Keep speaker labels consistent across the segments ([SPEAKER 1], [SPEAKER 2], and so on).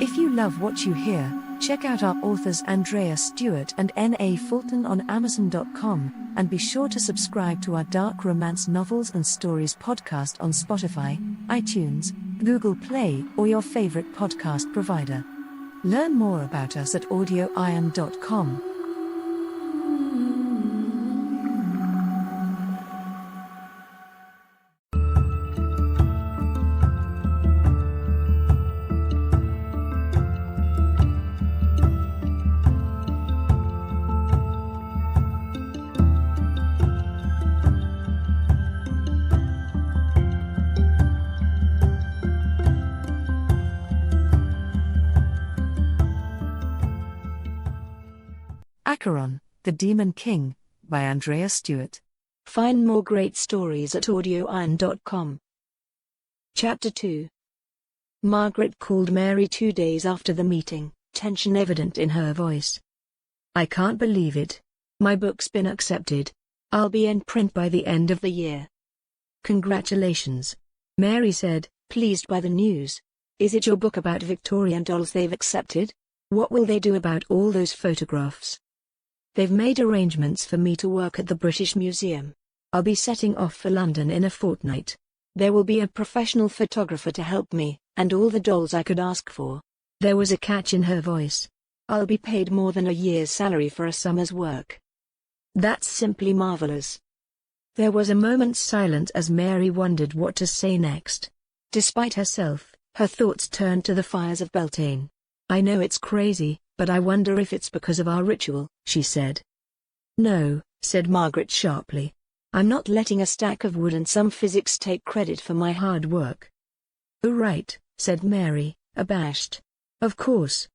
[SPEAKER 1] If you love what you hear, check out our authors Andreya Stuart and N.A. Fulton on Amazon.com, and be sure to subscribe to our dark romance novels and stories podcast on Spotify, iTunes, Google Play, or your favorite podcast provider. Learn more about us at AudioIron.com. Acheron, the Demon King, by Andreya Stuart.
[SPEAKER 2] Find more great stories at AudioIron.com. Chapter 2. Margaret called Mary 2 days after the meeting, tension evident in her voice. "I can't believe it. My book's been accepted. I'll be in print by the end of the year." "Congratulations," Mary said, pleased by the news. "Is it your book about Victorian dolls they've accepted? What will they do about all those photographs?" "They've made arrangements for me to work at the British Museum. I'll be setting off for London in a fortnight. There will be a professional photographer to help me, and all the dolls I could ask for." There was a catch in her voice. "I'll be paid more than a year's salary for a summer's work." "That's simply marvelous." There was a moment's silence as Mary wondered what to say next. Despite herself, her thoughts turned to the fires of Beltane. "I know it's crazy, but I wonder if it's because of our ritual," she said. "No," said Margaret sharply. "I'm not letting a stack of wood and some physics take credit for my hard work." "Oh right," said Mary, abashed. "Of course.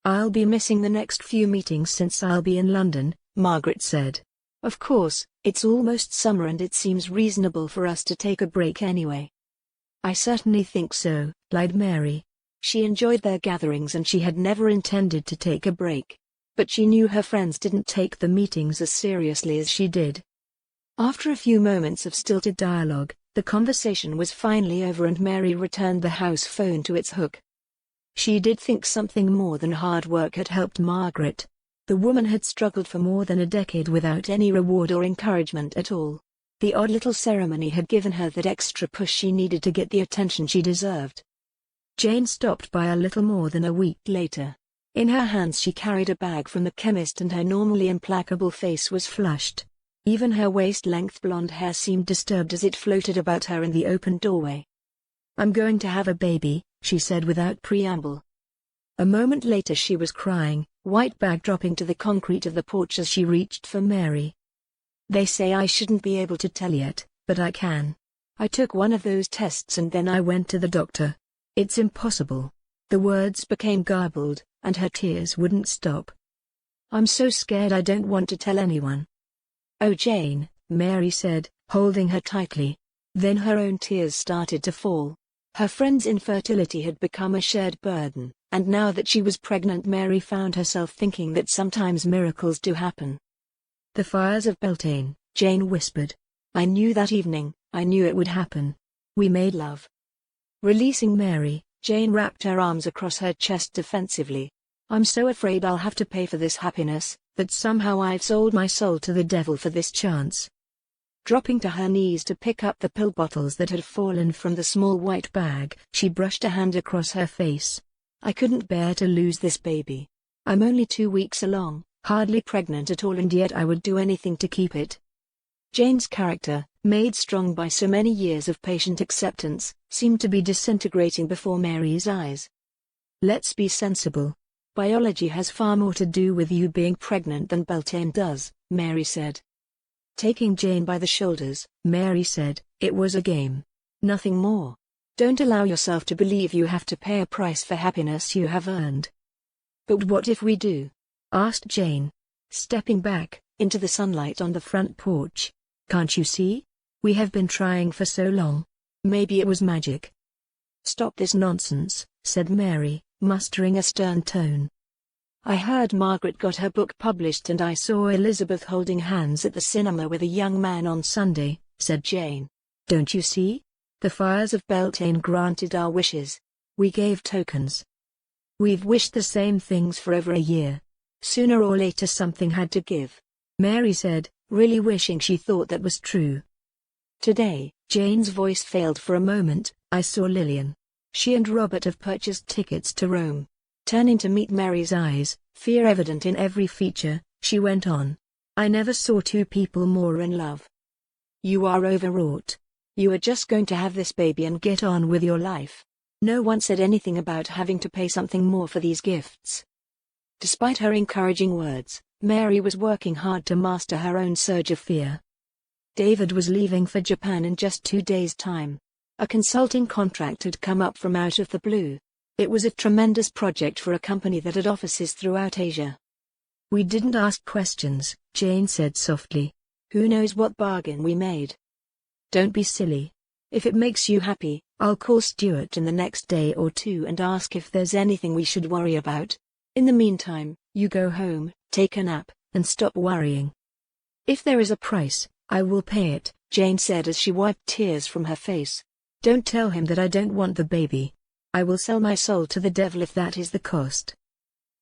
[SPEAKER 2] I'll be missing the next few meetings since I'll be in London," Margaret said. "Of course, it's almost summer and it seems reasonable for us to take a break anyway." "I certainly think so," lied Mary. She enjoyed their gatherings and she had never intended to take a break. But she knew her friends didn't take the meetings as seriously as she did. After a few moments of stilted dialogue, the conversation was finally over and Mary returned the house phone to its hook. She did think something more than hard work had helped Margaret. The woman had struggled for more than a decade without any reward or encouragement at all. The odd little ceremony had given her that extra push she needed to get the attention she deserved. Jane stopped by a little more than a week later. In her hands she carried a bag from the chemist and her normally implacable face was flushed. Even her waist-length blonde hair seemed disturbed as it floated about her in the open doorway. "I'm going to have a baby," she said without preamble. A moment later she was crying, white bag dropping to the concrete of the porch as she reached for Mary. "They say I shouldn't be able to tell yet, but I can. I took one of those tests and then I went to the doctor. It's impossible." The words became garbled, and her tears wouldn't stop. "I'm so scared I don't want to tell anyone." "Oh Jane," Mary said, holding her tightly. Then her own tears started to fall. Her friend's infertility had become a shared burden, and now that she was pregnant Mary found herself thinking that sometimes miracles do happen. "The fires of Beltane," Jane whispered. "I knew that evening, I knew it would happen. We made love." Releasing Mary, Jane wrapped her arms across her chest defensively. "I'm so afraid I'll have to pay for this happiness, that somehow I've sold my soul to the devil for this chance." Dropping to her knees to pick up the pill bottles that had fallen from the small white bag, she brushed a hand across her face. "I couldn't bear to lose this baby. I'm only 2 weeks along, hardly pregnant at all, and yet I would do anything to keep it." Jane's character, made strong by so many years of patient acceptance, seemed to be disintegrating before Mary's eyes. "Let's be sensible. Biology has far more to do with you being pregnant than Beltane does," Mary said. Taking Jane by the shoulders, Mary said, "It was a game. Nothing more. Don't allow yourself to believe you have to pay a price for happiness you have earned." "But what if we do?" asked Jane, stepping back into the sunlight on the front porch. "Can't you see? We have been trying for so long. Maybe it was magic." "Stop this nonsense," said Mary, mustering a stern tone. "I heard Margaret got her book published and I saw Elizabeth holding hands at the cinema with a young man on Sunday," said Jane. "Don't you see? The fires of Beltane granted our wishes. We gave tokens." We've wished the same things for over a year. Sooner or later something had to give. Mary said, really wishing she thought that was true. Today, Jane's voice failed for a moment. I saw Lillian. She and Robert have purchased tickets to Rome. Turning to meet Mary's eyes, fear evident in every feature, she went on. I never saw two people more in love. You are overwrought. You are just going to have this baby and get on with your life. No one said anything about having to pay something more for these gifts. Despite her encouraging words, Mary was working hard to master her own surge of fear. David was leaving for Japan in just 2 days' time. A consulting contract had come up from out of the blue. It was a tremendous project for a company that had offices throughout Asia. We didn't ask questions, Jane said softly. Who knows what bargain we made? Don't be silly. If it makes you happy, I'll call Stuart in the next day or two and ask if there's anything we should worry about. In the meantime, you go home, take a nap, and stop worrying. If there is a price, I will pay it, Jane said as she wiped tears from her face. Don't tell him that I don't want the baby. I will sell my soul to the devil if that is the cost.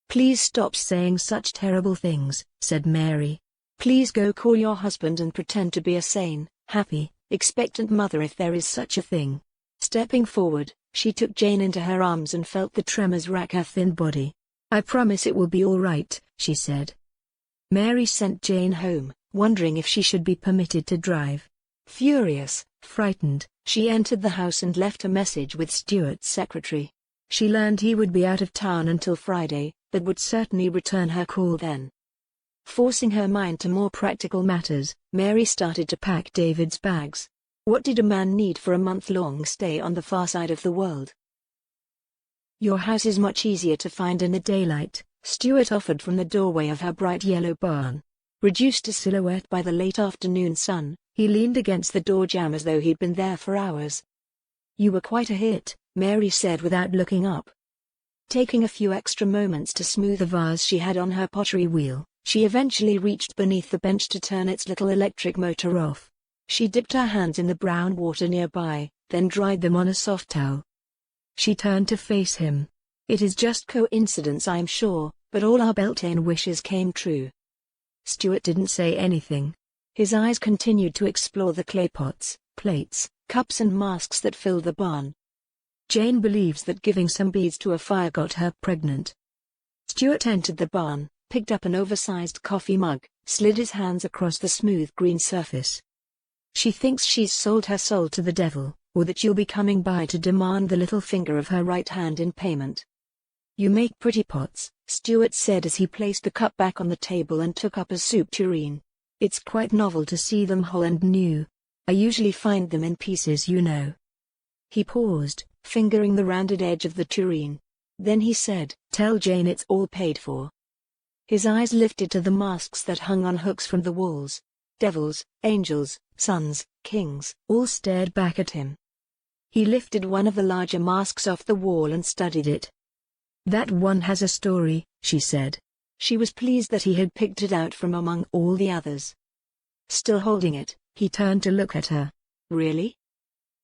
[SPEAKER 2] Please stop saying such terrible things, said Mary. Please go call your husband and pretend to be a sane, happy, expectant mother if there is such a thing. Stepping forward, she took Jane into her arms and felt the tremors rack her thin body. I promise it will be all right, she said. Mary sent Jane home, wondering if she should be permitted to drive. Furious, frightened, she entered the house and left a message with Stuart's secretary. She learned he would be out of town until Friday, but would certainly return her call then. Forcing her mind to more practical matters, Mary started to pack David's bags. What did a man need for a month-long stay on the far side of the world? Your house is much easier to find in the daylight, Stuart offered from the doorway of her bright yellow barn. Reduced to silhouette by the late afternoon sun, he leaned against the door jamb as though he'd been there for hours. You were quite a hit, Mary said without looking up. Taking a few extra moments to smooth a vase she had on her pottery wheel, she eventually reached beneath the bench to turn its little electric motor off. She dipped her hands in the brown water nearby, then dried them on a soft towel. She turned to face him. It is just coincidence, I'm sure, but all our Beltane wishes came true. Stuart didn't say anything. His eyes continued to explore the clay pots, plates, cups and masks that filled the barn. Jane believes that giving some beads to a fire got her pregnant. Stuart entered the barn, picked up an oversized coffee mug, slid his hands across the smooth green surface. She thinks she's sold her soul to the devil, or that you'll be coming by to demand the little finger of her right hand in payment. You make pretty pots, Stuart said as he placed the cup back on the table and took up a soup tureen. It's quite novel to see them whole and new. I usually find them in pieces, you know. He paused, fingering the rounded edge of the tureen. Then he said, tell Jane it's all paid for. His eyes lifted to the masks that hung on hooks from the walls. Devils, angels, sons, kings, all stared back at him. He lifted one of the larger masks off the wall and studied it. That one has a story, she said. She was pleased that he had picked it out from among all the others. Still holding it, he turned to look at her. Really?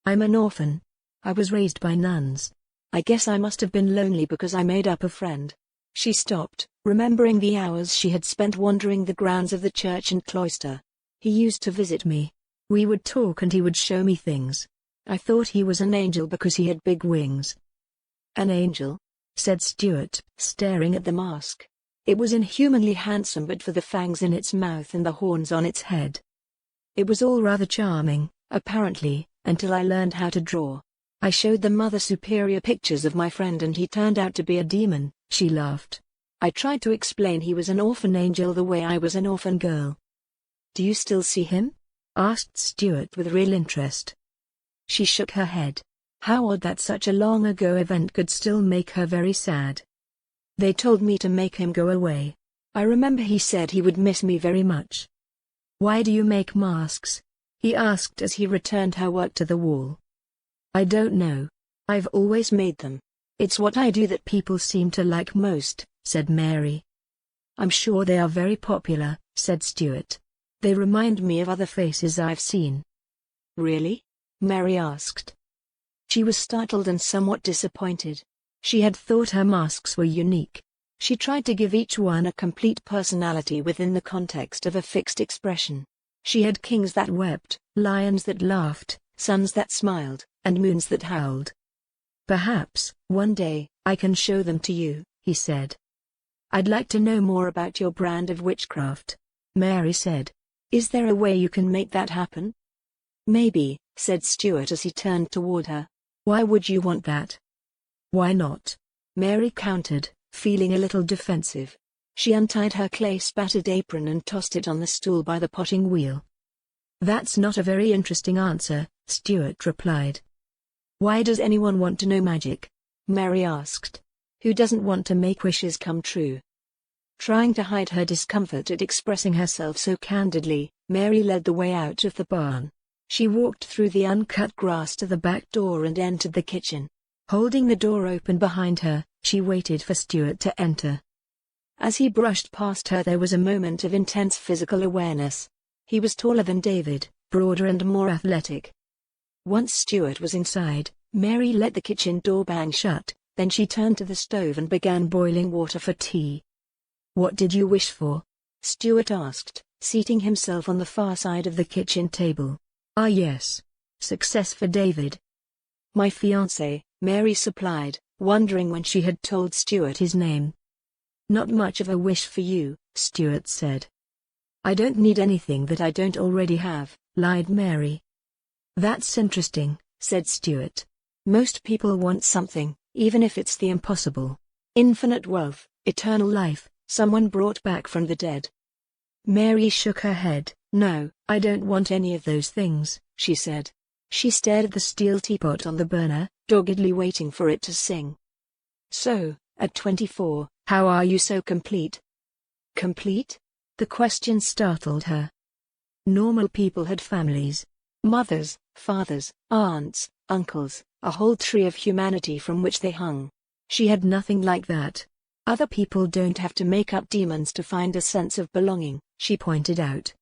[SPEAKER 2] I'm an orphan. I was raised by nuns. I guess I must have been lonely because I made up a friend. She stopped, remembering the hours she had spent wandering the grounds of the church and cloister. He used to visit me. We would talk and he would show me things. I thought he was an angel because he had big wings. An angel? Said Stuart, staring at the mask. It was inhumanly handsome but for the fangs in its mouth and the horns on its head. It was all rather charming, apparently, until I learned how to draw. I showed the Mother Superior pictures of my friend and he turned out to be a demon, she laughed. I tried to explain he was an orphan angel the way I was an orphan girl. Do you still see him? Asked Stuart with real interest. She shook her head. How odd that such a long ago event could still make her very sad. They told me to make him go away. I remember he said he would miss me very much. Why do you make masks? He asked as he returned her work to the wall. I don't know. I've always made them. It's what I do that people seem to like most, said Mary. I'm sure they are very popular, said Stuart. They remind me of other faces I've seen. Really? Mary asked. She was startled and somewhat disappointed. She had thought her masks were unique. She tried to give each one a complete personality within the context of a fixed expression. She had kings that wept, lions that laughed, suns that smiled, and moons that howled. "Perhaps, one day, I can show them to you," he said. "I'd like to know more about your brand of witchcraft," Mary said. "Is there a way you can make that happen?" "Maybe," said Stuart as he turned toward her. "Why would you want that?" "Why not?" Mary countered, feeling a little defensive. She untied her clay-spattered apron and tossed it on the stool by the potting wheel. "That's not a very interesting answer," Stuart replied. "Why does anyone want to know magic?" Mary asked. "Who doesn't want to make wishes come true?" Trying to hide her discomfort at expressing herself so candidly, Mary led the way out of the barn. She walked through the uncut grass to the back door and entered the kitchen. Holding the door open behind her, she waited for Stuart to enter. As he brushed past her, there was a moment of intense physical awareness. He was taller than David, broader and more athletic. Once Stuart was inside, Mary let the kitchen door bang shut, then she turned to the stove and began boiling water for tea. "What did you wish for?" Stuart asked, seating himself on the far side of the kitchen table. "Ah yes. Success for David." "My fiancé," Mary supplied, wondering when she had told Stuart his name. "Not much of a wish for you," Stuart said. "I don't need anything that I don't already have," lied Mary. "That's interesting," said Stuart. "Most people want something, even if it's the impossible. Infinite wealth, eternal life, someone brought back from the dead." Mary shook her head. "No, I don't want any of those things," she said. She stared at the steel teapot on the burner, doggedly waiting for it to sing. "So, at 24, how are you so complete?" "Complete?" The question startled her. Normal people had families. Mothers, fathers, aunts, uncles, a whole tree of humanity from which they hung. She had nothing like that. "Other people don't have to make up demons to find a sense of belonging," she pointed out.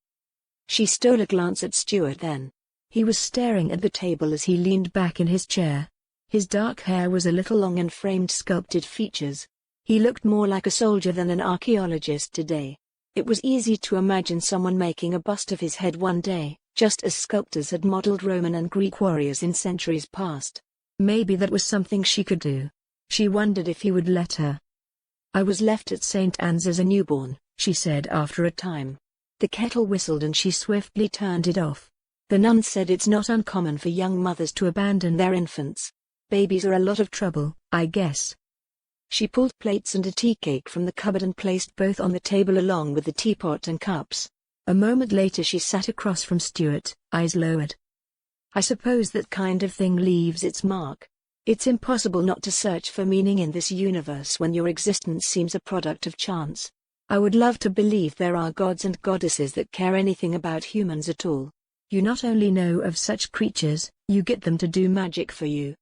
[SPEAKER 2] She stole a glance at Stuart then. He was staring at the table as he leaned back in his chair. His dark hair was a little long and framed sculpted features. He looked more like a soldier than an archaeologist today. It was easy to imagine someone making a bust of his head one day, just as sculptors had modeled Roman and Greek warriors in centuries past. Maybe that was something she could do. She wondered if he would let her. "I was left at St. Anne's as a newborn," she said after a time. The kettle whistled and she swiftly turned it off. "The nuns said it's not uncommon for young mothers to abandon their infants. Babies are a lot of trouble, I guess." She pulled plates and a tea cake from the cupboard and placed both on the table along with the teapot and cups. A moment later she sat across from Stuart, eyes lowered. "I suppose that kind of thing leaves its mark. It's impossible not to search for meaning in this universe when your existence seems a product of chance. I would love to believe there are gods and goddesses that care anything about humans at all. You not only know of such creatures, you get them to do magic for you."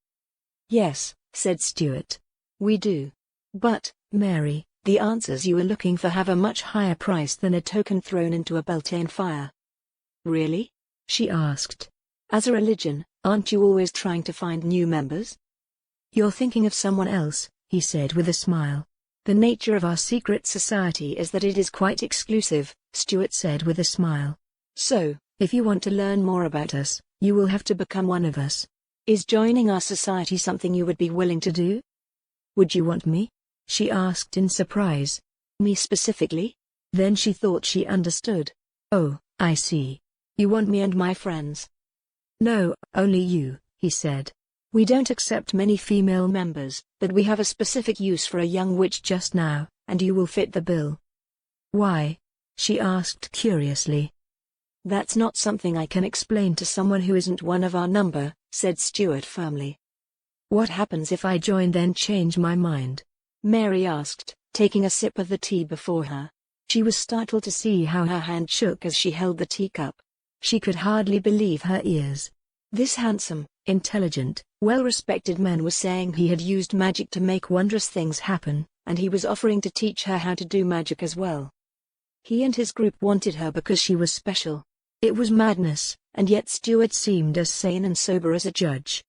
[SPEAKER 2] "Yes," said Stuart. "We do. But, Mary, the answers you are looking for have a much higher price than a token thrown into a Beltane fire." "Really?" she asked. "As a religion, aren't you always trying to find new members?" "You're thinking of someone else," he said with a smile. "The nature of our secret society is that it is quite exclusive," Stuart said with a smile. "So, if you want to learn more about us, you will have to become one of us. Is joining our society something you would be willing to do?" "Would you want me?" she asked in surprise. "Me specifically?" Then she thought she understood. "Oh, I see. You want me and my friends." "No, only you," he said. "We don't accept many female members, but we have a specific use for a young witch just now, and you will fit the bill." "Why?" she asked curiously. "That's not something I can explain to someone who isn't one of our number," said Stuart firmly. "What happens if I join then change my mind?" Mary asked, taking a sip of the tea before her. She was startled to see how her hand shook as she held the teacup. She could hardly believe her ears. This handsome, intelligent, well-respected man was saying he had used magic to make wondrous things happen, and he was offering to teach her how to do magic as well. He and his group wanted her because she was special. It was madness, and yet Stuart seemed as sane and sober as a judge.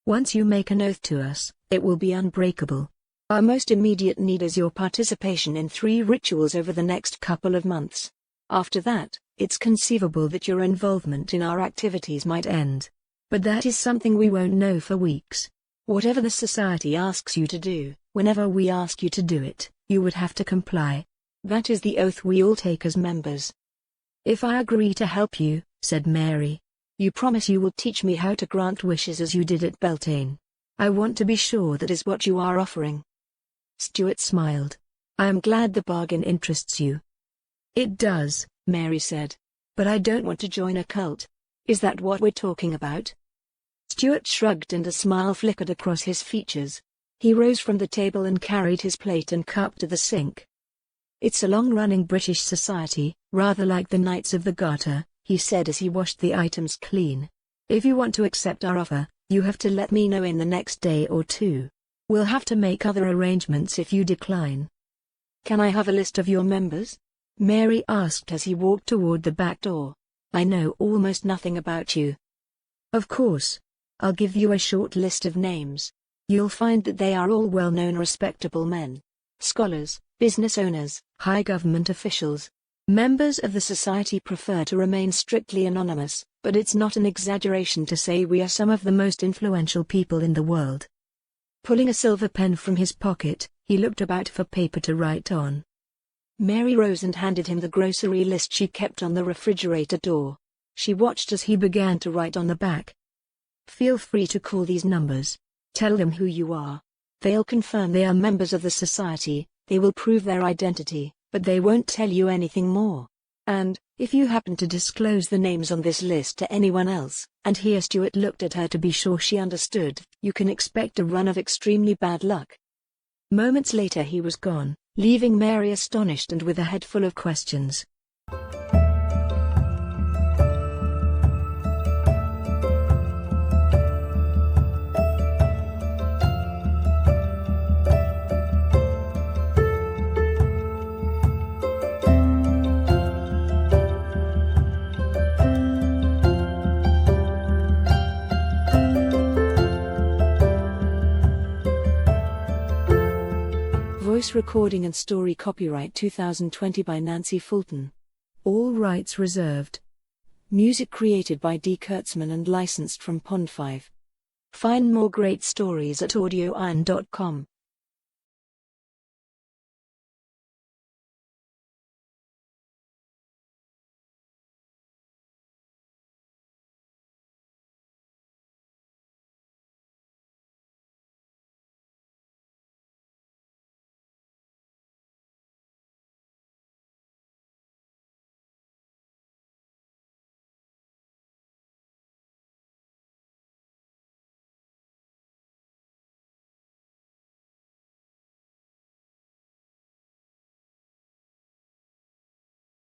[SPEAKER 2] Once you make an oath to us, it will be unbreakable. Our most immediate need is your participation in 3 rituals over the next couple of months. After that, it's conceivable that your involvement in our activities might end. But that is something we won't know for weeks. Whatever the society asks you to do, whenever we ask you to do it, you would have to comply. That is the oath we all take as members. If I agree to help you, said Mary, you promise you will teach me how to grant wishes as you did at Beltane. I want to be sure that is what you are offering. Stuart smiled. I am glad the bargain interests you. It does, Mary said. But I don't want to join a cult. Is that what we're talking about? Stuart shrugged and a smile flickered across his features. He rose from the table and carried his plate and cup to the sink. It's a long-running British society, rather like the Knights of the Garter, he said as he washed the items clean. If you want to accept our offer, you have to let me know in the next day or 2. We'll have to make other arrangements if you decline. Can I have a list of your members? Mary asked as he walked toward the back door. I know almost nothing about you. Of course. I'll give you a short list of names. You'll find that they are all well-known respectable men. Scholars, business owners, high government officials. Members of the society prefer to remain strictly anonymous, but it's not an exaggeration to say we are some of the most influential people in the world. Pulling a silver pen from his pocket, he looked about for paper to write on. Mary rose and handed him the grocery list she kept on the refrigerator door. She watched as he began to write on the back. Feel free to call these numbers. Tell them who you are. They'll confirm they are members of the society, they will prove their identity, but they won't tell you anything more. And, if you happen to disclose the names on this list to anyone else, and here Stuart looked at her to be sure she understood, you can expect a run of extremely bad luck. Moments later he was gone, leaving Mary astonished and with a head full of questions. Voice recording and story copyright 2020 by Nancy Fulton. All rights reserved. Music created by D. Kurtzman and licensed from Pond5. Find more great stories at AudioIron.com.